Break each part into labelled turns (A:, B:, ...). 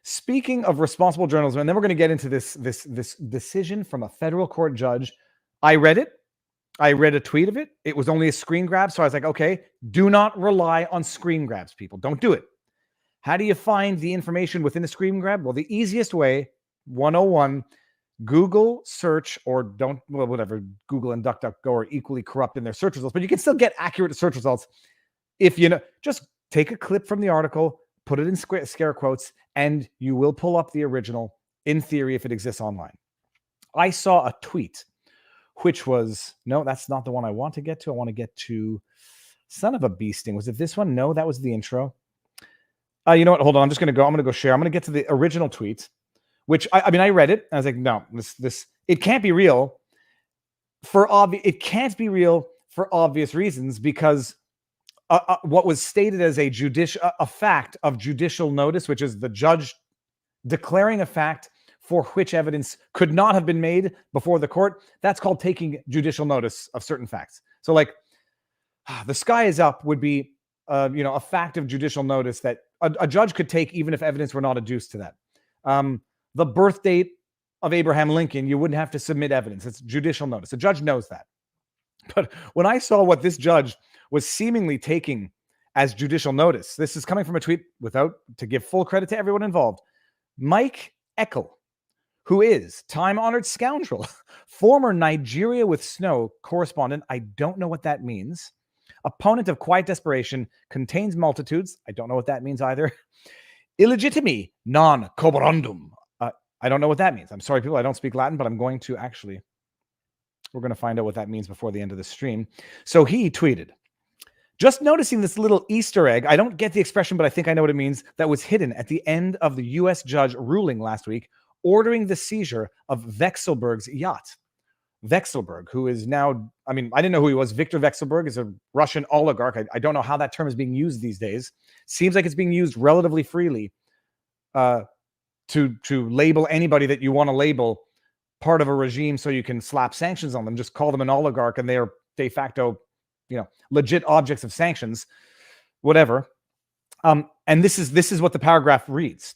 A: Speaking of responsible journalism, and then we're going to get into this decision from a federal court judge. I read it. I read a tweet of it. It was only a screen grab. So I was like, okay, do not rely on screen grabs, people. Don't do it. How do you find the information within a screen grab? Well, the easiest way, 101, Google search, or whatever, Google and DuckDuckGo are equally corrupt in their search results, but you can still get accurate search results if you know. Just take a clip from the article, put it in scare quotes, and you will pull up the original, in theory, if it exists online. I saw a tweet, which was, no, that's not the one I want to get to. I want to get to son of a bee sting. Was it this one? No, that was the intro. You know what? Hold on. I'm going to go share. I'm going to get to the original tweet, which I read it. And I was like, no, it can't be real it can't be real for obvious reasons, because what was stated as a fact of judicial notice, which is the judge declaring a fact for which evidence could not have been made before the court, that's called taking judicial notice of certain facts. So like, the sky is up would be, a fact of judicial notice that a judge could take even if evidence were not adduced to that. The birth date of Abraham Lincoln, you wouldn't have to submit evidence. It's judicial notice. The judge knows that. But when I saw what this judge was seemingly taking as judicial notice, this is coming from a tweet, to give full credit to everyone involved, Mike Eckel, who is time-honored scoundrel, former Nigeria with Snow correspondent. I don't know what that means. Opponent of quiet desperation, contains multitudes. I don't know what that means either. Illegitimi non cobrandum. I don't know what that means. I'm sorry, people, I don't speak Latin, but I'm going to we're going to find out what that means before the end of the stream. So he tweeted, just noticing this little Easter egg, I don't get the expression, but I think I know what it means, that was hidden at the end of the U.S. judge ruling last week, ordering the seizure of Vekselberg's yacht. Vekselberg, who is now, I didn't know who he was. Viktor Vekselberg is a Russian oligarch. I don't know how that term is being used these days. Seems like it's being used relatively freely to label anybody that you want to label part of a regime so you can slap sanctions on them. Just call them an oligarch and they are de facto, legit objects of sanctions, whatever. And this is what the paragraph reads.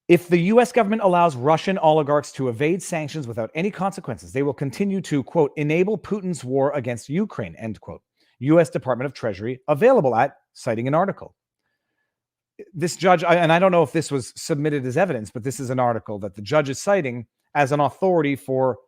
A: If the U.S. government allows Russian oligarchs to evade sanctions without any consequences, they will continue to, quote, enable Putin's war against Ukraine, end quote. U.S. Department of Treasury, available at, citing an article. This judge, and I don't know if this was submitted as evidence, but this is an article that the judge is citing as an authority for,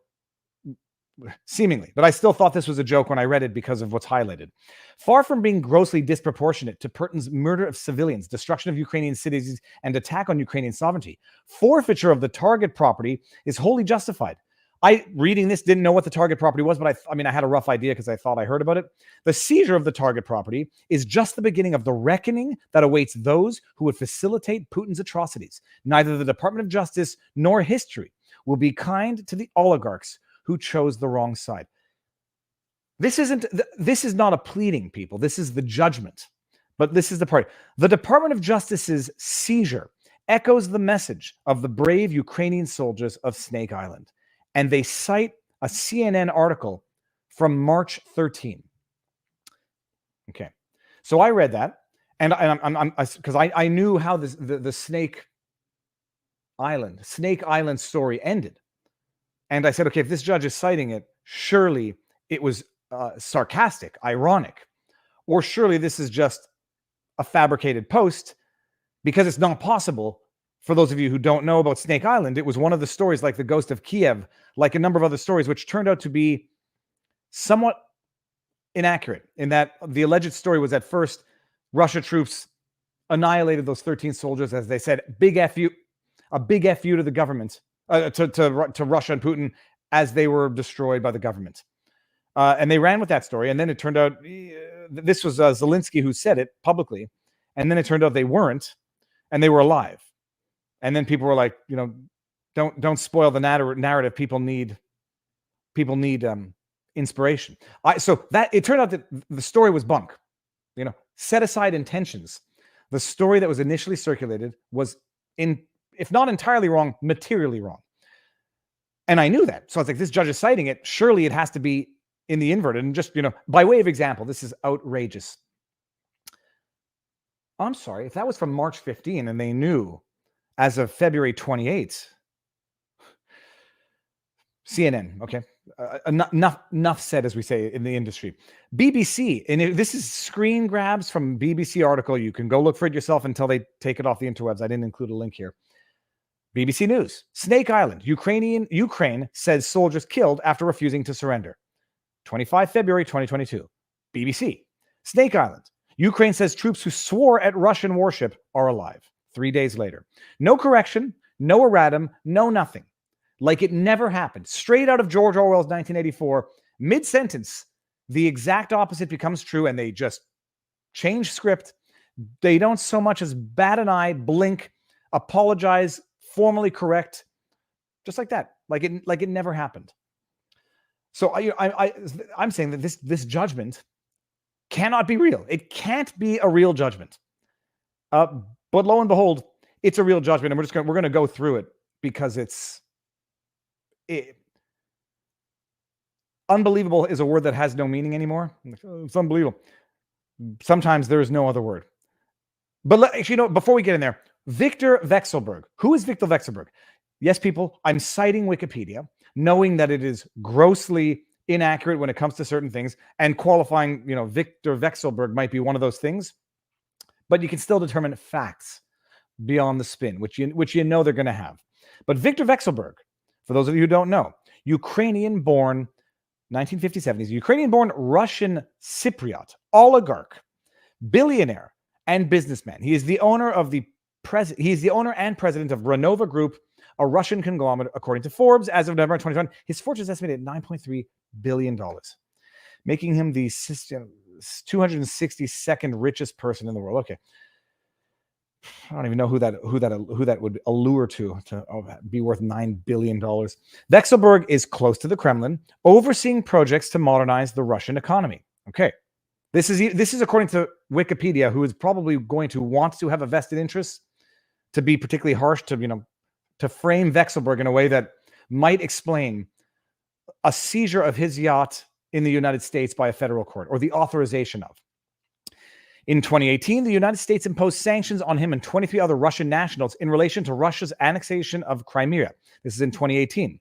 A: seemingly, but I still thought this was a joke when I read it because of what's highlighted. Far from being grossly disproportionate to Putin's murder of civilians, destruction of Ukrainian cities, and attack on Ukrainian sovereignty, forfeiture of the target property is wholly justified. I, reading this, didn't know what the target property was, but I had a rough idea because I thought I heard about it. The seizure of the target property is just the beginning of the reckoning that awaits those who would facilitate Putin's atrocities. Neither the Department of Justice nor history will be kind to the oligarchs who chose the wrong side. This is not a pleading, people. This is the judgment. But this is the part. The Department of Justice's seizure echoes the message of the brave Ukrainian soldiers of Snake Island. And they cite a CNN article from March 13. Okay. So I read that, and because I knew how the Snake Island story ended. And I said, okay, if this judge is citing it, surely it was sarcastic, ironic, or surely this is just a fabricated post, because it's not possible. For those of you who don't know about Snake Island, it was one of the stories, like the Ghost of Kiev, like a number of other stories, which turned out to be somewhat inaccurate, in that the alleged story was at first Russia troops annihilated those 13 soldiers, as they said, big F you, a big F you to the government, to Russia and Putin, as they were destroyed by the government. And they ran with that story. And then it turned out, this was Zelensky who said it publicly. And then it turned out they weren't, and they were alive. And then people were like, don't spoil the narrative. People need inspiration. So that it turned out that the story was bunk. Set aside intentions. The story that was initially circulated was, if not entirely wrong, materially wrong. And I knew that. So I was like, this judge is citing it. Surely it has to be in the inverted. And just, by way of example, this is outrageous. I'm sorry, if that was from March 15 and they knew as of February 28th, CNN, okay? Enough said, as we say in the industry. BBC, and this is screen grabs from BBC article. You can go look for it yourself until they take it off the interwebs. I didn't include a link here. BBC News, Snake Island, Ukraine says soldiers killed after refusing to surrender. 25 February 2022. BBC, Snake Island, Ukraine says troops who swore at Russian warship are alive. 3 days later. No correction, no erratum, no nothing. Like it never happened. Straight out of George Orwell's 1984, mid-sentence, the exact opposite becomes true and they just change script. They don't so much as bat an eye, blink, apologize, formally correct, just like that. Like it never happened. So I'm saying that this judgment cannot be real. It can't be a real judgment. But lo and behold, it's a real judgment, and we're going to go through it because unbelievable is a word that has no meaning anymore. It's unbelievable. Sometimes there is no other word. But before we get in there, Viktor Vekselberg. Who is Viktor Vekselberg? Yes, people, I'm citing Wikipedia, knowing that it is grossly inaccurate when it comes to certain things, and qualifying, Viktor Vekselberg might be one of those things. But you can still determine facts beyond the spin, which you know they're going to have. But Viktor Vekselberg, for those of you who don't know, Ukrainian-born, 1957, he's a Ukrainian-born Russian Cypriot, oligarch, billionaire, and businessman. He is the owner and president of Renova Group, a Russian conglomerate, according to Forbes, as of November 2020. His fortune is estimated at $9.3 billion, making him the 262nd richest person in the world. Okay. I don't even know who that would allure to be worth $9 billion. Vekselberg is close to the Kremlin, overseeing projects to modernize the Russian economy. Okay. This is according to Wikipedia, who is probably going to want to have a vested interest to be particularly harsh, to frame Vekselberg in a way that might explain a seizure of his yacht in the United States by a federal court, or the authorization of. In 2018, the United States imposed sanctions on him and 23 other Russian nationals in relation to Russia's annexation of Crimea. This is in 2018,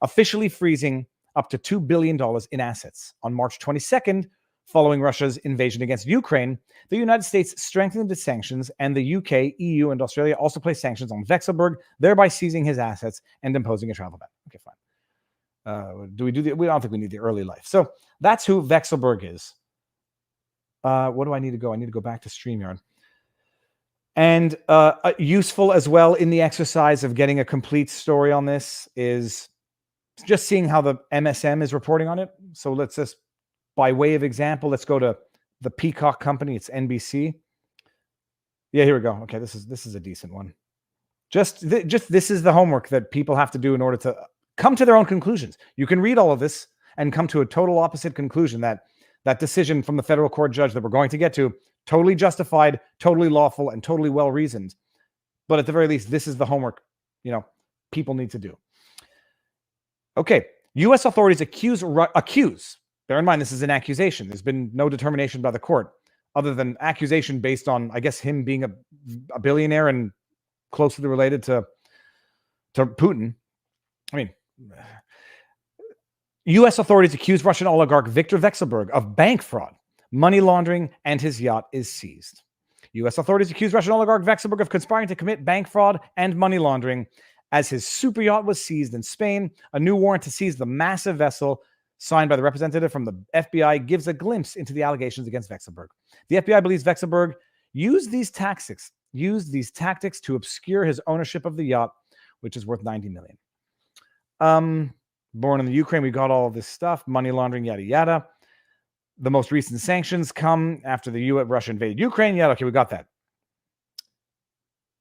A: officially freezing up to $2 billion in assets. On March 22nd, following Russia's invasion against Ukraine, the United States strengthened its sanctions, and the UK, EU, and Australia also placed sanctions on Vekselberg, thereby seizing his assets and imposing a travel ban. Okay, fine. We don't think we need the early life. So that's who Vekselberg is. What do I need to go? I need to go back to StreamYard. And useful as well in the exercise of getting a complete story on this is just seeing how the MSM is reporting on it. So let's just, by way of example, let's go to the Peacock company. It's NBC. Yeah, here we go. Okay, this is a decent one. Just this is the homework that people have to do in order to come to their own conclusions. You can read all of this and come to a total opposite conclusion, that decision from the federal court judge that we're going to get to, totally justified, totally lawful, and totally well-reasoned. But at the very least, this is the homework, people need to do. Okay, U.S. authorities accuse, bear in mind, this is an accusation. There's been no determination by the court, other than accusation based on, I guess, him being a billionaire and closely related to Putin. I mean, U.S. authorities accuse Russian oligarch Viktor Vekselberg of bank fraud, money laundering, and his yacht is seized. U.S. authorities accuse Russian oligarch Vekselberg of conspiring to commit bank fraud and money laundering, as his super yacht was seized in Spain. A new warrant to seize the massive vessel, signed by the representative from the FBI, gives a glimpse into the allegations against Vekselberg. The FBI believes Vekselberg used these tactics to obscure his ownership of the yacht, which is worth $90 million. Born in the Ukraine, we got all of this stuff, money laundering, yada, yada. The most recent sanctions come after the Russia invaded Ukraine. Yeah, okay, we got that.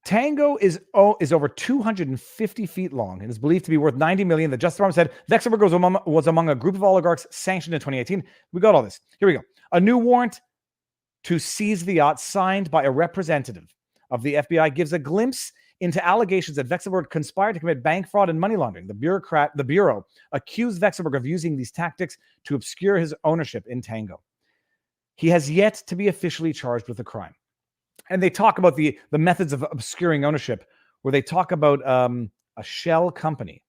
A: Tango is over 250 feet long and is believed to be worth $90 million. The Justice Department said Vekselberg was among a group of oligarchs sanctioned in 2018. We got all this. Here we go. A new warrant to seize the yacht, signed by a representative of the FBI, gives a glimpse into allegations that Vekselberg conspired to commit bank fraud and money laundering. The Bureau accused Vekselberg of using these tactics to obscure his ownership in Tango. He has yet to be officially charged with the crime. And they talk about the methods of obscuring ownership, where they talk about a shell company.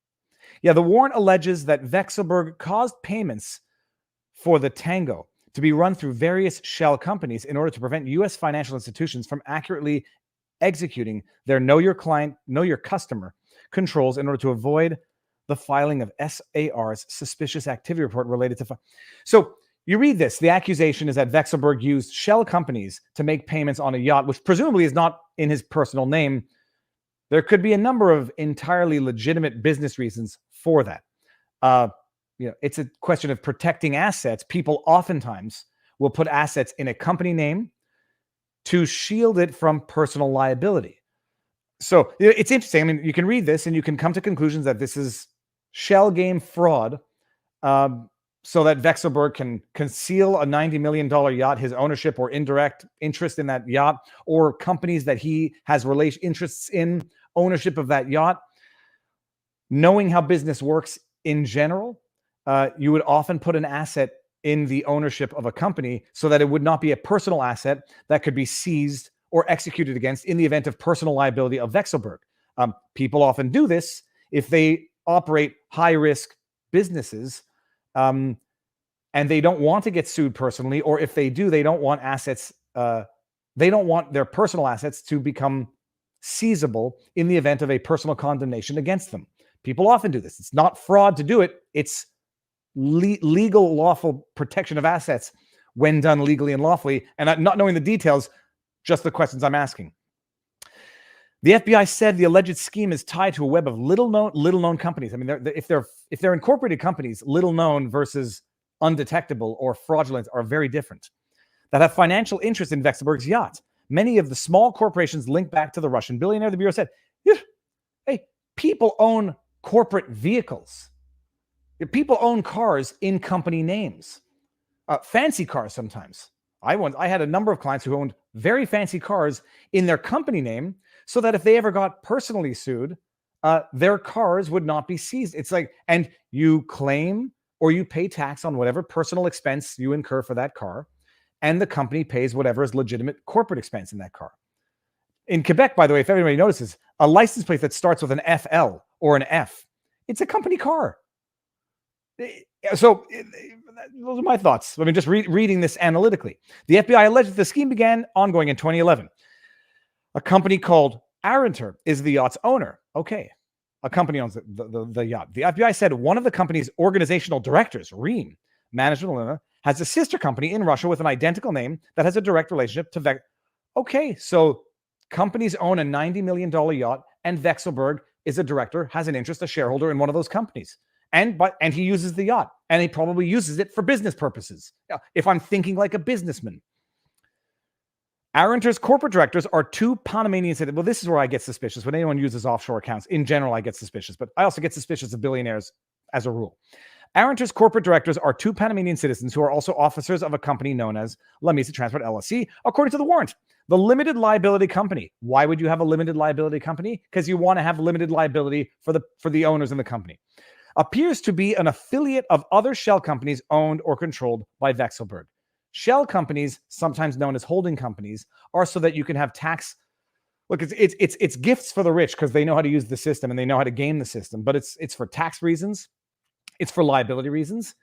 A: Yeah, the warrant alleges that Vekselberg caused payments for the Tango to be run through various shell companies in order to prevent U.S. financial institutions from accurately executing their know your client, know your customer controls in order to avoid the filing of SAR's suspicious activity report related to. So you read this. The accusation is that Vekselberg used shell companies to make payments on a yacht, which presumably is not in his personal name. There could be a number of entirely legitimate business reasons for that. It's a question of protecting assets. People oftentimes will put assets in a company name to shield it from personal liability. So it's interesting. I mean, you can read this and you can come to conclusions that this is shell game fraud, so that Vekselberg can conceal a $90 million yacht, his ownership or indirect interest in that yacht, or companies that he has interests in, ownership of that yacht. Knowing how business works in general, you would often put an asset in the ownership of a company so that it would not be a personal asset that could be seized or executed against in the event of personal liability of Vekselberg. People often do this if they operate high-risk businesses, and they don't want to get sued personally, or if they do, they don't want assets. They don't want their personal assets to become seizable in the event of a personal condemnation against them. People often do this. It's not fraud to do it. It's legal, lawful protection of assets when done legally and lawfully. And not knowing the details, just the questions I'm asking. The FBI said the alleged scheme is tied to a web of little known companies. I mean, if they're incorporated companies, little known versus undetectable or fraudulent are very different, that have financial interest in Vekselberg's yacht. Many of the small corporations link back to the Russian billionaire. The Bureau said, hey, people own corporate vehicles. People own cars in company names, fancy cars sometimes. I had a number of clients who owned very fancy cars in their company name, so that if they ever got personally sued, their cars would not be seized. It's like, and you claim or you pay tax on whatever personal expense you incur for that car, and the company pays whatever is legitimate corporate expense in that car. In Quebec, by the way, if everybody notices, a license plate that starts with an FL or an F, it's a company car. So those are my thoughts. I mean, just reading this analytically. The FBI alleged that the scheme began ongoing in 2011. A company called Arenter is the yacht's owner. Okay. A company owns the yacht. The FBI said one of the company's organizational directors, Reem Management, has a sister company in Russia with an identical name that has a direct relationship to Vekselberg. Okay, so companies own a $90 million yacht, and Vekselberg is a director, has an interest, a shareholder in one of those companies. And he uses the yacht, and he probably uses it for business purposes. If I'm thinking like a businessman. Arenter's corporate directors are two Panamanian citizens. Well, this is where I get suspicious. When anyone uses offshore accounts, in general, I get suspicious. But I also get suspicious of billionaires as a rule. Arenter's corporate directors are two Panamanian citizens who are also officers of a company known as La Mesa Transport LLC, according to the warrant. The limited liability company. Why would you have a limited liability company? Because you want to have limited liability for the owners in the company. Appears to be an affiliate of other shell companies owned or controlled by Vekselberg. Shell companies, sometimes known as holding companies, are so that you can have tax. Look, it's gifts for the rich because they know how to use the system and they know how to game the system. But it's for tax reasons, it's for liability reasons,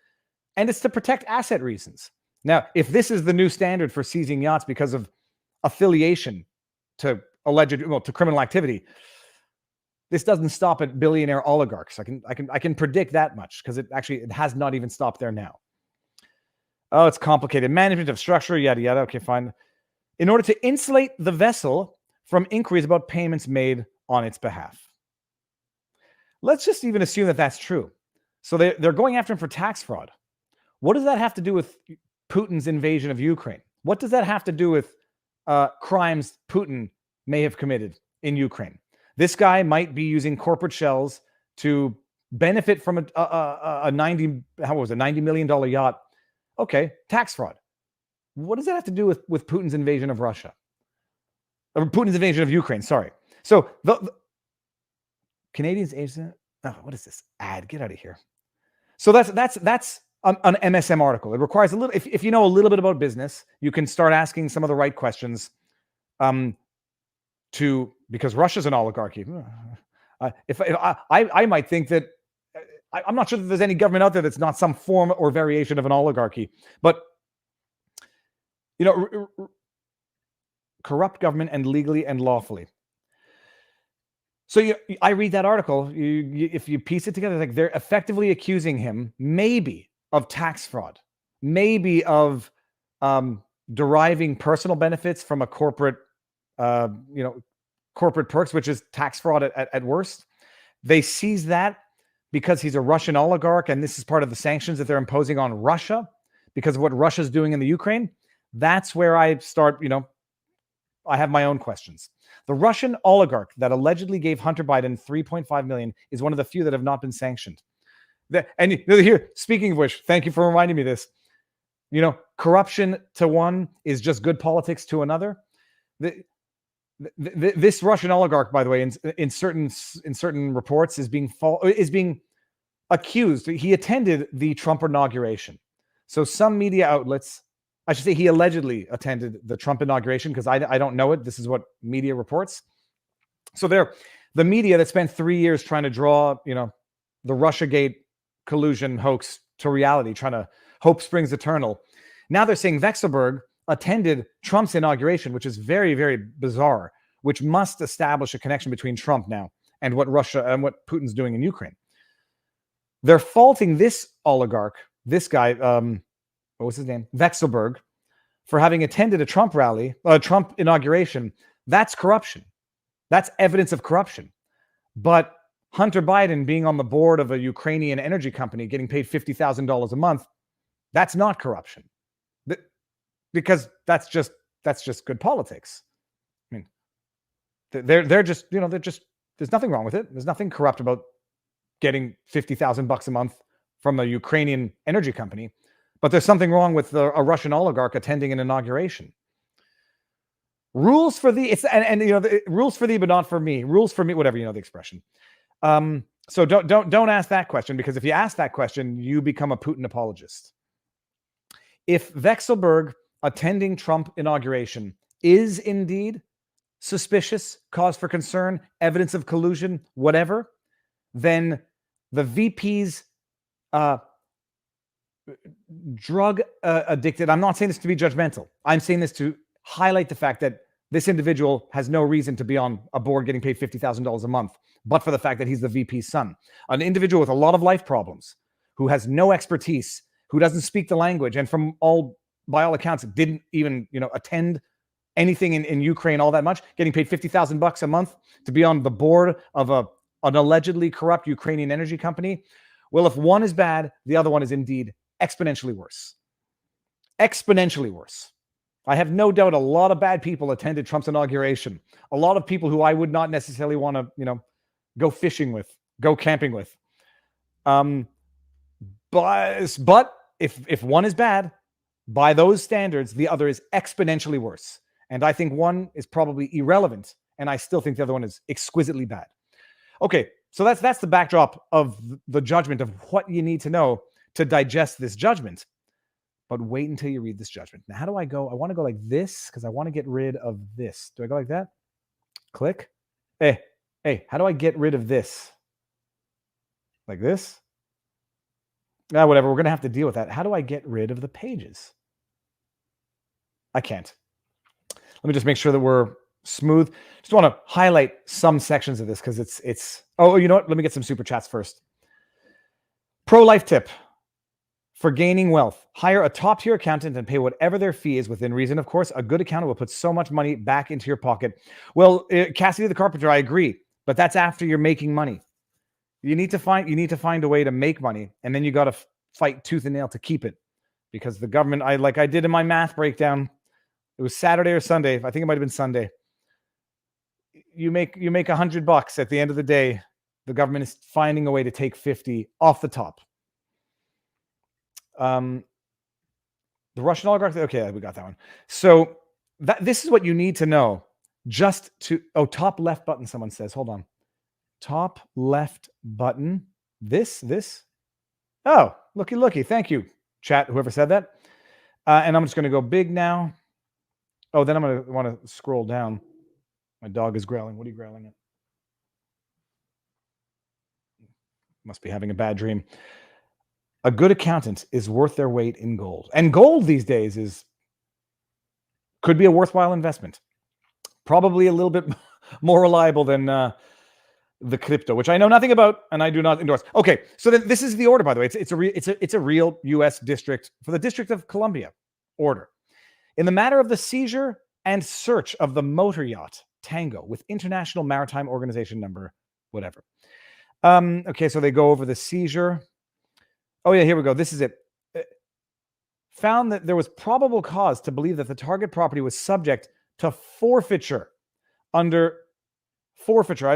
A: and it's to protect asset reasons. Now, if this is the new standard for seizing yachts because of affiliation to to criminal activity, this doesn't stop at billionaire oligarchs. I can predict that much because it has not even stopped there now. Oh, it's complicated. Management of structure, yada, yada. Okay, fine. In order to insulate the vessel from inquiries about payments made on its behalf. Let's just even assume that that's true. So they're going after him for tax fraud. What does that have to do with Putin's invasion of Ukraine? What does that have to do with crimes Putin may have committed in Ukraine? This guy might be using corporate shells to benefit from a $90 million yacht. Okay, tax fraud. What does that have to do with Putin's invasion of Russia? Or Putin's invasion of Ukraine, sorry. So the Canadians, what is this ad? Get out of here. So that's an MSM article. It requires a little, if you know a little bit about business, you can start asking some of the right questions. because Russia's an oligarchy. I might think that I'm not sure that there's any government out there that's not some form or variation of an oligarchy, but corrupt government and legally and lawfully. So I read that article. If you piece it together, like they're effectively accusing him maybe of tax fraud, maybe of deriving personal benefits from a corporate, corporate perks, which is tax fraud at worst. They seize that because he's a Russian oligarch, and this is part of the sanctions that they're imposing on Russia because of what Russia's doing in the Ukraine. That's where I start, I have my own questions. The Russian oligarch that allegedly gave Hunter Biden $3.5 million is one of the few that have not been sanctioned. And here, speaking of which, thank you for reminding me this. Corruption to one is just good politics to another. This Russian oligarch, by the way, in certain reports, is being accused. He attended the Trump inauguration. So some media outlets, I should say, he allegedly attended the Trump inauguration because I don't know it. This is what media reports. So the media that spent 3 years trying to draw, the Russiagate collusion hoax to reality, trying to hope springs eternal. Now they're saying Vekselberg attended Trump's inauguration, which is very, very bizarre, which must establish a connection between Trump now and what Russia and what Putin's doing in Ukraine. They're faulting this oligarch, this guy, what was his name? Vekselberg, for having attended a Trump rally, a Trump inauguration. That's corruption. That's evidence of corruption. But Hunter Biden being on the board of a Ukrainian energy company, getting paid $50,000 a month, that's not corruption. Because that's just good politics. I mean, they're just, there's nothing wrong with it. There's nothing corrupt about getting $50,000 a month from a Ukrainian energy company. But there's something wrong with a Russian oligarch attending an inauguration. Rules for thee, rules for thee, but not for me. Rules for me, whatever, the expression. So don't ask that question, because if you ask that question, you become a Putin apologist. If Vekselberg attending Trump inauguration is indeed suspicious, cause for concern, evidence of collusion, whatever, then the VP's drug addicted. I'm not saying this to be judgmental. I'm saying this to highlight the fact that this individual has no reason to be on a board getting paid $50,000 a month, but for the fact that he's the VP's son. An individual with a lot of life problems, who has no expertise, who doesn't speak the language, and by all accounts, didn't even attend anything in Ukraine all that much, getting paid $50,000 a month to be on the board of an allegedly corrupt Ukrainian energy company. Well, if one is bad, the other one is indeed exponentially worse. Exponentially worse. I have no doubt a lot of bad people attended Trump's inauguration. A lot of people who I would not necessarily want to, go fishing with, go camping with. But if one is bad, by those standards, the other is exponentially worse. And I think one is probably irrelevant, and I still think the other one is exquisitely bad. Okay, so that's the backdrop of the judgment of what you need to know to digest this judgment. But wait until you read this judgment. Now, how do I go? I want to go like this because I want to get rid of this. Do I go like that? Click. Hey, how do I get rid of this? Like this? Whatever. We're going to have to deal with that. How do I get rid of the pages? I can't. Let me just make sure that we're smooth. Just want to highlight some sections of this because it's. Oh, you know what? Let me get some super chats first. Pro-life tip. For gaining wealth, hire a top-tier accountant and pay whatever their fee is within reason. Of course, a good accountant will put so much money back into your pocket. Well, Cassidy the Carpenter, I agree, but that's after you're making money. You need to find a way to make money, and then you got to fight tooth and nail to keep it, because the government, I did in my math breakdown, it was Saturday or Sunday. I think it might have been Sunday. You make $100 at the end of the day. The government is finding a way to take 50 off the top. The Russian oligarch. Okay, we got that one. So this is what you need to know. Top left button. Someone says, hold on. Top left button. This. Oh, looky. Thank you, chat. Whoever said that. And I'm just going to go big now. Oh, then I'm going to want to scroll down. My dog is growling. What are you growling at? Must be having a bad dream. A good accountant is worth their weight in gold. And gold these days could be a worthwhile investment. Probably a little bit more reliable than the crypto, which I know nothing about and I do not endorse. Okay, so then this is the order, by the way. It's a real U.S. district for the District of Columbia order. In the matter of the seizure and search of the motor yacht Tango with International Maritime Organization number, whatever. Okay, so they go over the seizure. Oh yeah, here we go. This is it. Found that there was probable cause to believe that the target property was subject to forfeiture under forfeiture.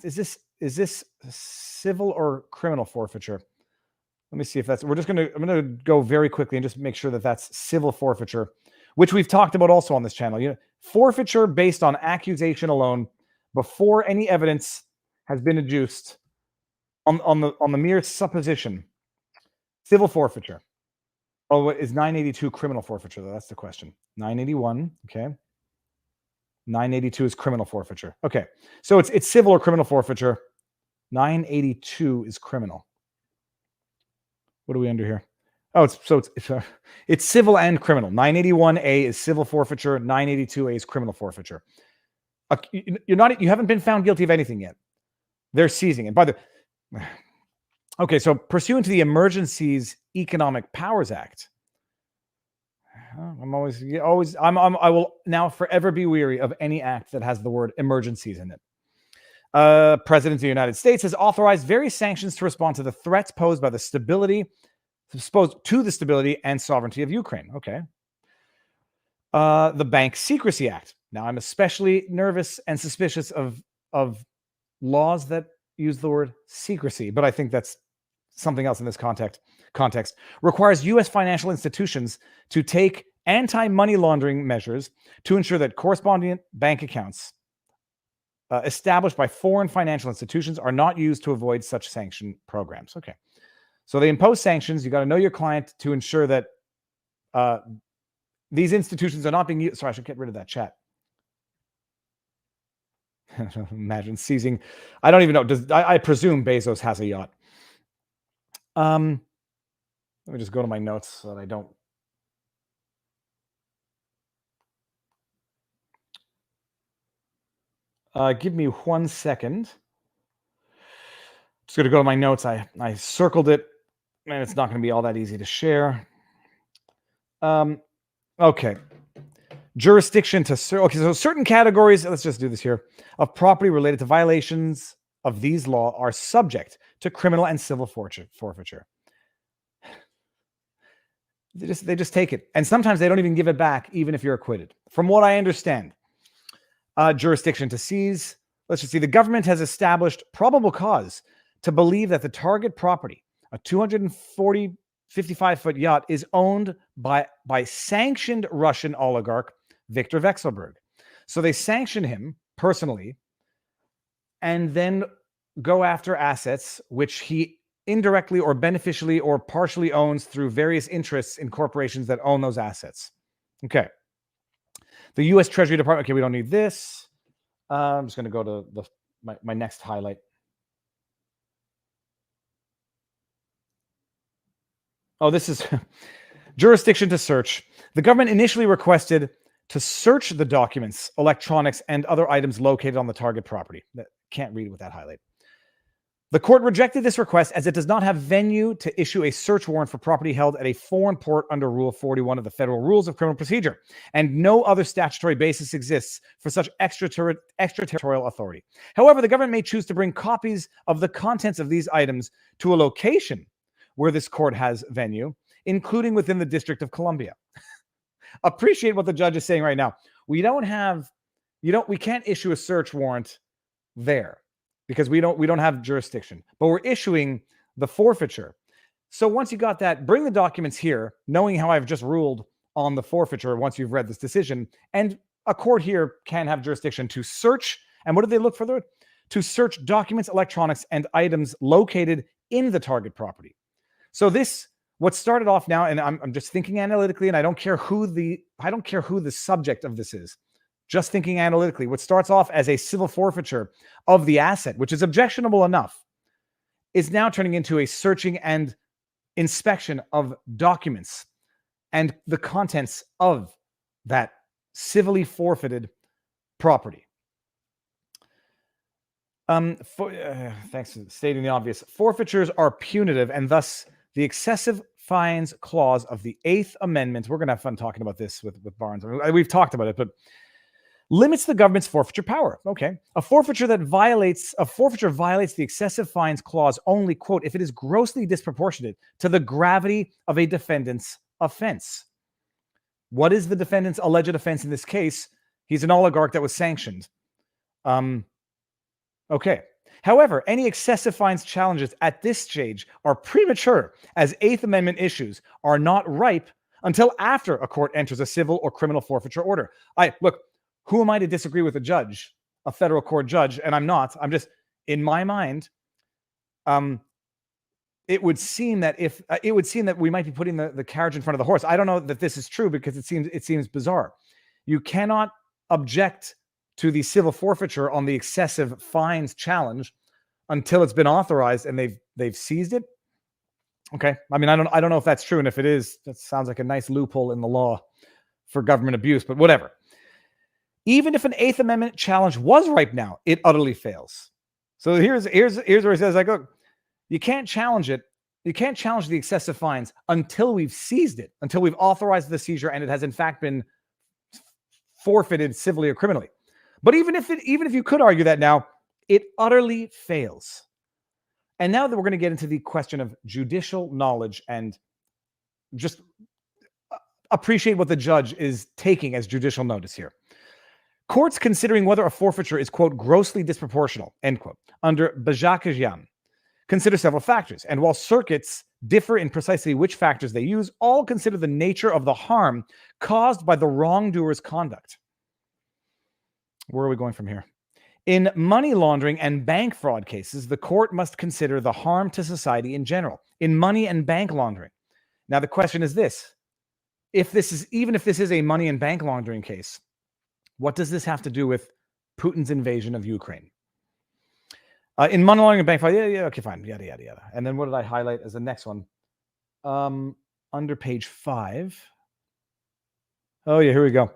A: Is this civil or criminal forfeiture? Let me see if I'm going to go very quickly and just make sure that that's civil forfeiture, which we've talked about also on this channel. Forfeiture based on accusation alone before any evidence has been adduced on the mere supposition. Civil forfeiture. Oh, is 982 criminal forfeiture, though? That's the question. 981, okay. 982 is criminal forfeiture. Okay, so it's civil or criminal forfeiture. 982 is criminal. What are we under here? Oh, it's civil and criminal. 981A is civil forfeiture. 982A is criminal forfeiture. You haven't been found guilty of anything yet. They're seizing it. By the okay, so pursuant to the Emergencies Economic Powers Act, I will now forever be weary of any act that has the word emergencies in it. President of the United States has authorized various sanctions to respond to the threats posed by the stability and sovereignty of Ukraine. Okay. The Bank Secrecy Act. Now, I'm especially nervous and suspicious of laws that use the word secrecy, but I think that's something else in this context. Requires U.S. financial institutions to take anti-money laundering measures to ensure that corresponding bank accounts established by foreign financial institutions are not used to avoid such sanction programs. Okay. So they impose sanctions. You got to know your client to ensure that these institutions are not being used. Sorry, I should get rid of that chat. Imagine seizing. I don't even know. I presume Bezos has a yacht. Let me just go to my notes so that I don't. Give me 1 second. Just going to go to my notes. I circled it, and it's not going to be all that easy to share. Okay. Jurisdiction to okay, so certain categories, let's just do this here, of property related to violations of these law are subject to criminal and civil forfeiture. They just take it. And sometimes they don't even give it back, even if you're acquitted. From what I understand. Jurisdiction to seize. Let's just see. The government has established probable cause to believe that the target property, a 255-foot yacht, is owned by sanctioned Russian oligarch Viktor Vekselberg. So they sanction him personally and then go after assets which he indirectly or beneficially or partially owns through various interests in corporations that own those assets. Okay. The U.S. Treasury Department. Okay, we don't need this. I'm just going to go to my next highlight. Oh, this is jurisdiction to search. The government initially requested to search the documents, electronics, and other items located on the target property. Can't read with that highlight. The court rejected this request as it does not have venue to issue a search warrant for property held at a foreign port under Rule 41 of the Federal Rules of Criminal Procedure, and no other statutory basis exists for such extraterritorial authority. However, the government may choose to bring copies of the contents of these items to a location where this court has venue, including within the District of Columbia. Appreciate what the judge is saying right now. We can't issue a search warrant there, because we don't have jurisdiction, but we're issuing the forfeiture. So once you got that, bring the documents here, knowing how I've just ruled on the forfeiture once you've read this decision, and a court here can have jurisdiction to search. And what do they look for there? To search documents, electronics, and items located in the target property. So this What started off now, and I'm just thinking analytically, and I don't care who the subject of this is. Just thinking analytically, what starts off as a civil forfeiture of the asset, which is objectionable enough, is now turning into a searching and inspection of documents and the contents of that civilly forfeited property. Thanks for stating the obvious. Forfeitures are punitive, and thus the excessive fines clause of the 8th Amendment, we're going to have fun talking about this with Barnes. I mean, we've talked about it, but limits the government's forfeiture power. Okay. A forfeiture violates the excessive fines clause only, quote, if it is grossly disproportionate to the gravity of a defendant's offense. What is the defendant's alleged offense in this case? He's an oligarch that was sanctioned. Okay. However, any excessive fines challenges at this stage are premature, as 8th Amendment issues are not ripe until after a court enters a civil or criminal forfeiture order. Look, who am I to disagree with a judge, a federal court judge? And I'm not. I'm just, in my mind, it would seem that we might be putting the carriage in front of the horse. I don't know that this is true because it seems bizarre. You cannot object to the civil forfeiture on the excessive fines challenge until it's been authorized and they've seized it. Okay. I mean, I don't know if that's true. And if it is, that sounds like a nice loophole in the law for government abuse, but whatever. Even if an 8th Amendment challenge was ripe now, it utterly fails. So here's where he says, you can't challenge it. You can't challenge the excessive fines until we've seized it, until we've authorized the seizure and it has in fact been forfeited civilly or criminally. But even if you could argue that now, it utterly fails. And now that we're going to get into the question of judicial knowledge and just appreciate what the judge is taking as judicial notice here. Courts considering whether a forfeiture is, quote, grossly disproportional, end quote, under Bajakajian, consider several factors. And while circuits differ in precisely which factors they use, all consider the nature of the harm caused by the wrongdoer's conduct. Where are we going from here? In money laundering and bank fraud cases, the court must consider the harm to society in general. In money and bank laundering. Now, the question is this. Even if this is a money and bank laundering case, what does this have to do with Putin's invasion of Ukraine? In money laundering and bank fraud, okay, fine, yada, yada, yada. And then what did I highlight as the next one? Under page 5. Oh, yeah, here we go.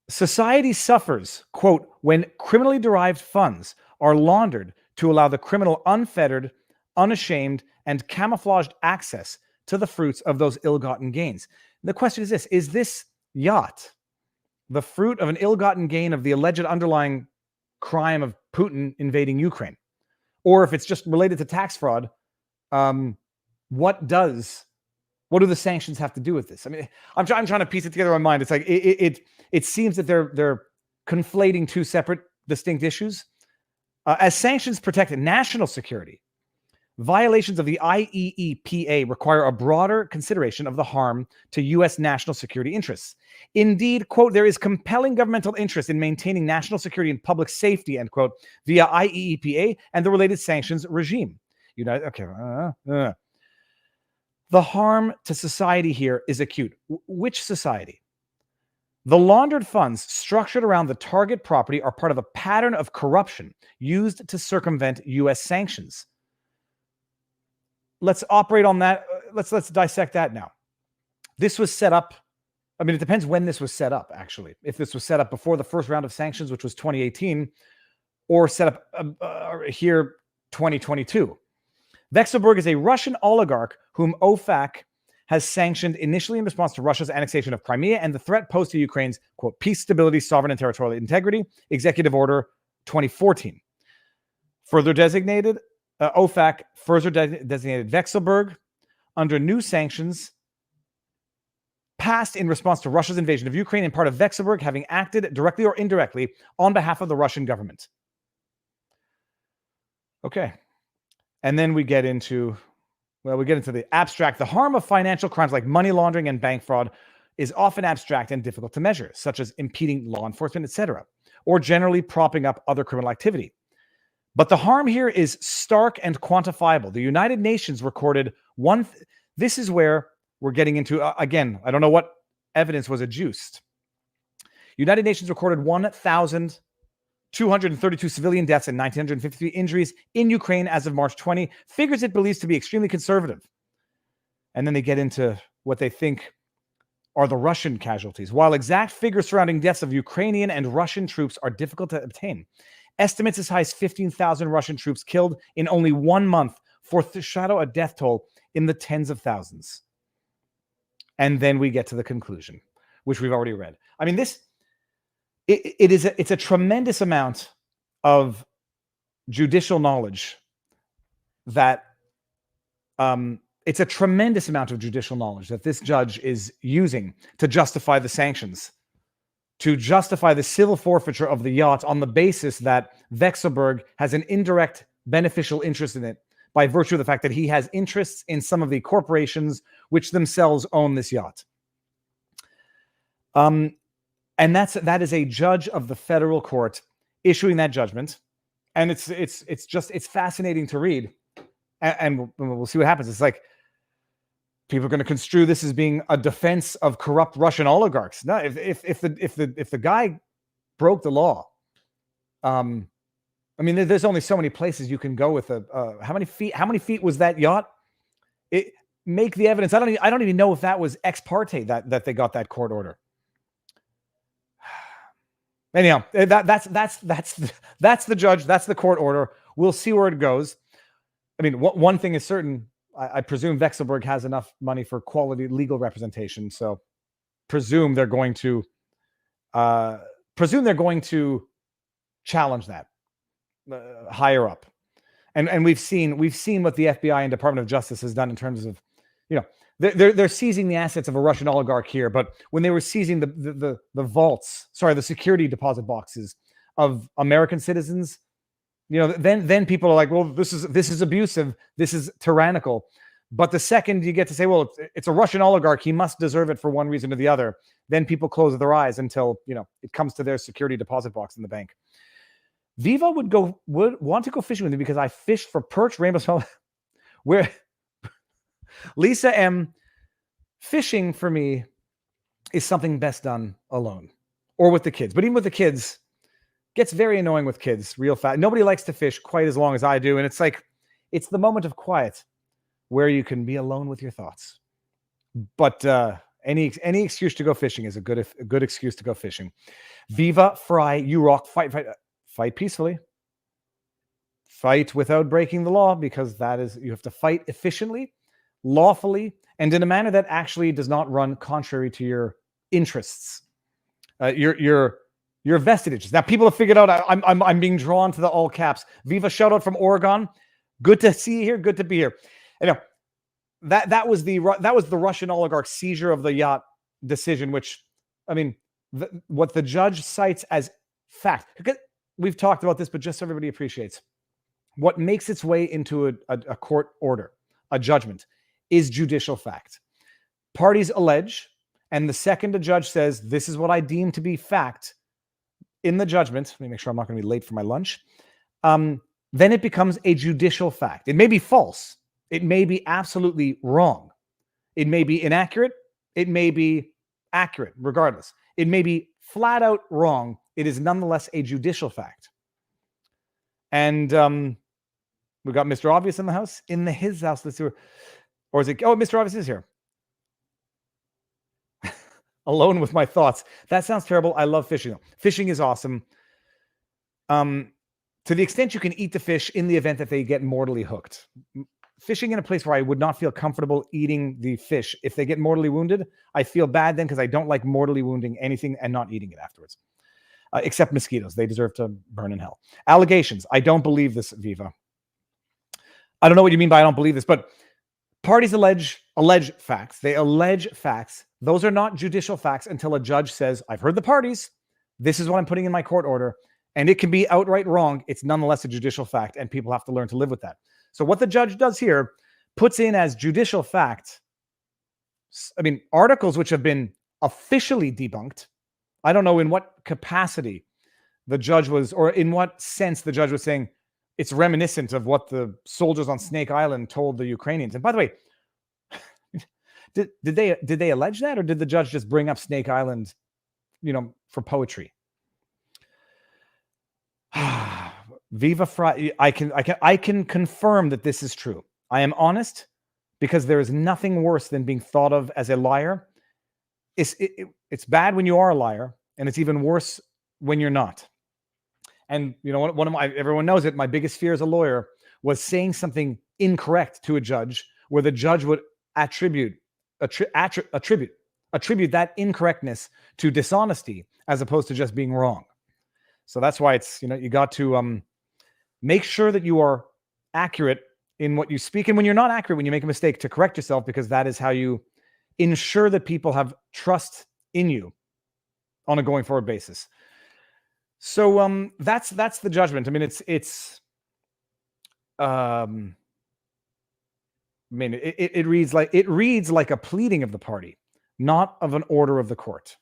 A: Society suffers, quote, when criminally derived funds are laundered to allow the criminal unfettered, unashamed, and camouflaged access to the fruits of those ill-gotten gains. The question is this: is this yacht the fruit of an ill-gotten gain of the alleged underlying crime of Putin invading Ukraine? Or if it's just related to tax fraud, what do the sanctions have to do with this? I mean, I'm trying to piece it together in my mind. It's like it seems that they're conflating two separate, distinct issues. As sanctions protect national security, violations of the IEEPA require a broader consideration of the harm to U.S. national security interests. Indeed, quote, there is compelling governmental interest in maintaining national security and public safety, end quote, via IEEPA and the related sanctions regime. The harm to society here is acute. Which society? The laundered funds structured around the target property are part of a pattern of corruption used to circumvent U.S. sanctions. Let's operate on that. Let's dissect that now. This was set up. I mean, it depends when this was set up, actually. If this was set up before the first round of sanctions, which was 2018, or set up here 2022. Vekselberg is a Russian oligarch whom OFAC has sanctioned initially in response to Russia's annexation of Crimea and the threat posed to Ukraine's, quote, peace, stability, sovereign, and territorial integrity, Executive Order 2014. Further designated, OFAC further designated Vekselberg under new sanctions passed in response to Russia's invasion of Ukraine, and part of Vekselberg having acted directly or indirectly on behalf of the Russian government. Okay. And then we get into the abstract. The harm of financial crimes like money laundering and bank fraud is often abstract and difficult to measure, such as impeding law enforcement, etc., or generally propping up other criminal activity. But the harm here is stark and quantifiable. The United Nations recorded this is where we're getting into, again, I don't know what evidence was adduced. United Nations recorded 1,232 civilian deaths and 1,953 injuries in Ukraine as of March 20, figures it believes to be extremely conservative. And then they get into what they think are the Russian casualties. While exact figures surrounding deaths of Ukrainian and Russian troops are difficult to obtain, estimates as high as 15,000 Russian troops killed in only 1 month foreshadow a death toll in the tens of thousands. And then we get to the conclusion, which we've already read. I mean, it's a tremendous amount of judicial knowledge that it's a tremendous amount of judicial knowledge that this judge is using to justify the sanctions, to justify the civil forfeiture of the yacht on the basis that Vekselberg has an indirect beneficial interest in it by virtue of the fact that he has interests in some of the corporations which themselves own this yacht. And that is a judge of the federal court issuing that judgment. And it's fascinating to read. And we'll see what happens. It's like people are going to construe this as being a defense of corrupt Russian oligarchs. No, if the guy broke the law, I mean, there's only so many places you can go with how many feet was that yacht? Make the evidence. I don't even know if that was ex parte that they got that court order. Anyhow, that's the judge. That's the court order. We'll see where it goes. I mean, one thing is certain. I presume Vekselberg has enough money for quality legal representation. So presume they're going to challenge that higher up. And we've seen what the FBI and Department of Justice has done in terms of, they're seizing the assets of a Russian oligarch here, but when they were seizing the security deposit boxes of American citizens, then people are like, well, this is abusive, this is tyrannical. But the second you get to say, well, it's a Russian oligarch, he must deserve it for one reason or the other, then people close their eyes until it comes to their security deposit box in the bank. Viva would want to go fishing with me because I fished for perch, rainbow smelt, where Lisa M. Fishing for me is something best done alone or with the kids. But even with the kids, gets very annoying with kids real fast. Nobody likes to fish quite as long as I do. And it's like, it's the moment of quiet where you can be alone with your thoughts. But any excuse to go fishing is a good excuse to go fishing. Viva, fry, you rock, fight peacefully. Fight without breaking the law, because you have to fight efficiently, lawfully, and in a manner that actually does not run contrary to your interests, your vested interests. Now, people have figured out I'm being drawn to the all caps. Viva, shout out from Oregon. Good to see you here. Good to be here. That was the Russian oligarch seizure of the yacht decision, which, I mean, what the judge cites as fact. Because we've talked about this, but just so everybody appreciates, what makes its way into a court order, a judgment, is judicial fact. Parties allege, and the second a judge says, this is what I deem to be fact in the judgment, let me make sure I'm not going to be late for my lunch, then it becomes a judicial fact. It may be false. It may be absolutely wrong. It may be inaccurate. It may be accurate, regardless. It may be flat out wrong. It is nonetheless a judicial fact. And we've got Mr. Obvious in the house. His house. Let's see where, or is it? Oh, Mr. Obvious is here. Alone with my thoughts. That sounds terrible. I love fishing. Fishing is awesome. To the extent you can eat the fish in the event that they get mortally hooked. Fishing in a place where I would not feel comfortable eating the fish. If they get mortally wounded, I feel bad then because I don't like mortally wounding anything and not eating it afterwards. Except mosquitoes. They deserve to burn in hell. Allegations. I don't believe this, Viva. I don't know what you mean by I don't believe this, but parties allege facts. They allege facts. Those are not judicial facts until a judge says, I've heard the parties. This is what I'm putting in my court order. And it can be outright wrong. It's nonetheless a judicial fact, and people have to learn to live with that. So what the judge does here, puts in as judicial fact, I mean, articles which have been officially debunked. I don't know in what capacity the judge was, or in what sense the judge was saying, it's reminiscent of what the soldiers on Snake Island told the Ukrainians. And by the way, did they allege that, or did the judge just bring up Snake Island, for poetry? Viva Friday. I can confirm that this is true. I am honest, because there is nothing worse than being thought of as a liar. It's bad when you are a liar, and it's even worse when you're not. And one of everyone knows it, my biggest fear as a lawyer was saying something incorrect to a judge, where the judge would attribute that incorrectness to dishonesty as opposed to just being wrong. So that's why it's, you got to make sure that you are accurate in what you speak, and when you're not accurate, when you make a mistake, to correct yourself, because that is how you ensure that people have trust in you on a going forward basis. So that's the judgment. I mean, it reads like a pleading of the party, not of an order of the court.